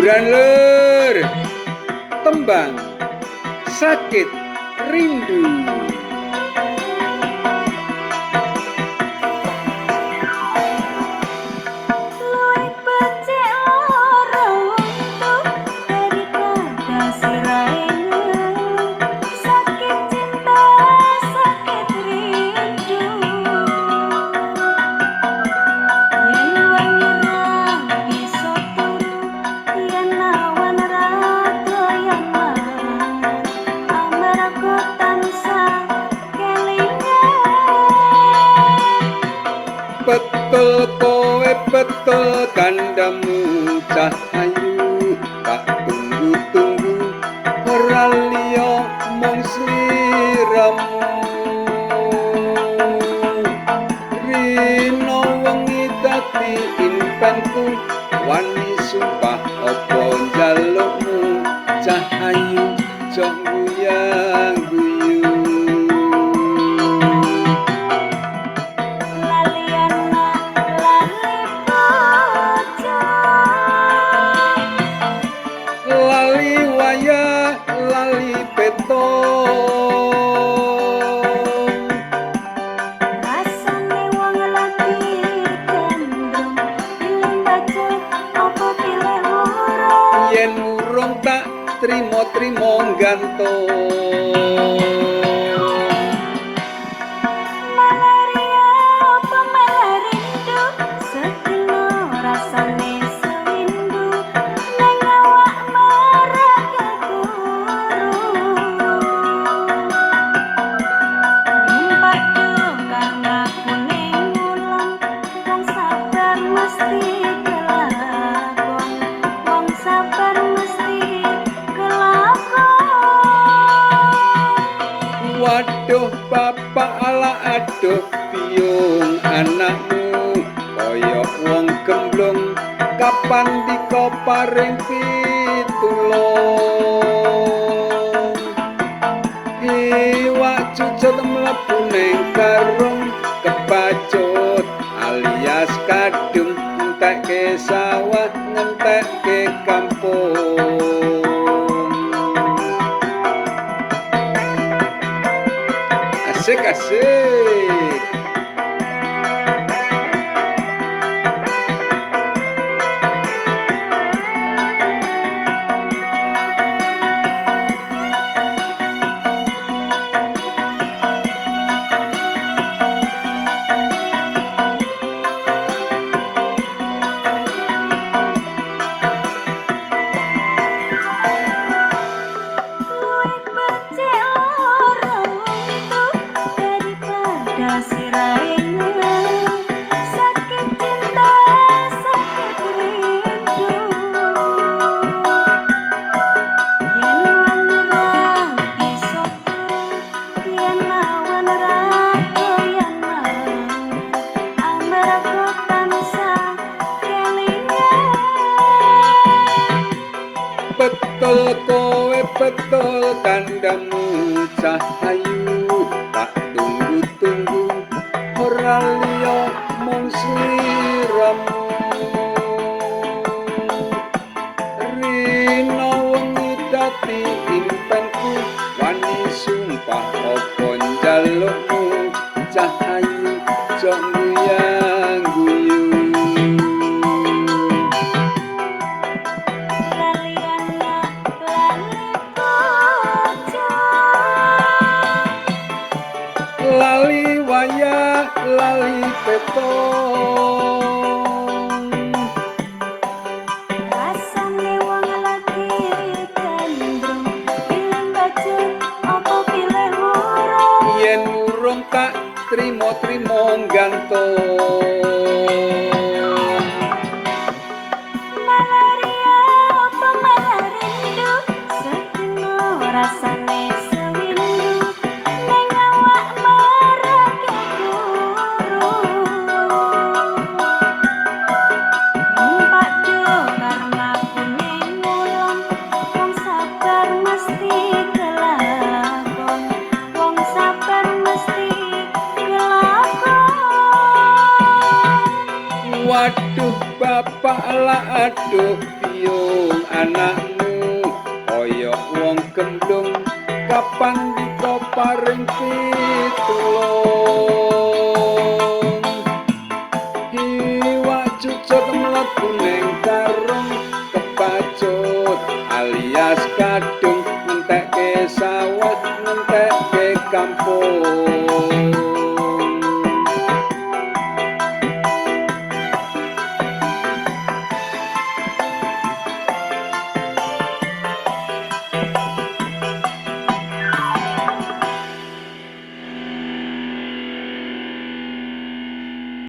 Hiburan lur, tembang sakit rindu. Betul kowe betul kandamu cahayu, tak tunggu-tunggu ora liya mung sliramu. Rino wengi dadi impenku, wani sumpah apa njalukmu cahayu jok guyang-guyu. Lali wayah lali petong, rasane wong lagi gendong pilih baju apa pilih urung yen urung tak trimo-trimo gantung. malaria apa malah rindu sedina rasane sewindu nang awak marah keguru numpak karena kuning ulang wong sabar mesti kelakon wong sabar mesti kelakon. Waduh bapak ala aduh biung anakmu kaya wong gemblung, kapan dikoparing pitulung. Iwak cucut mlebu ning karung kebacut alias kadung, entekke sawah ngentekke kampung. Asik-asik. Luwih becik lorong itu daripada siraine sakit cinta sakit rindu yen wangrang iso yen awan raga yen amarga tansah kelingan. Betul kowe betul kandamu cahayu, tak tunggu-tunggu ora liya mung sliramu. Rino wengi dadi impenku, wani sumpah apa njalukmu cahayu jok guyang-guyu. Lali wayah lali petong, rasane wong lagi gendong pilih baju apa pilih urung yen urung tak trimo-trimo gantung. malaria apa malah rindu sedina rasane sewindu nang awak marah keguru numpak karena kuning ulang wong sabar mesti kelakon wong sabar mesti kelakon. Waduh bapak lah aduh piung anakmu kaya wong gendung kapan diko paring pitulung iwak cucut mlebu ning karung kepacut alias kadung ngentekke sawah ngentekke kampung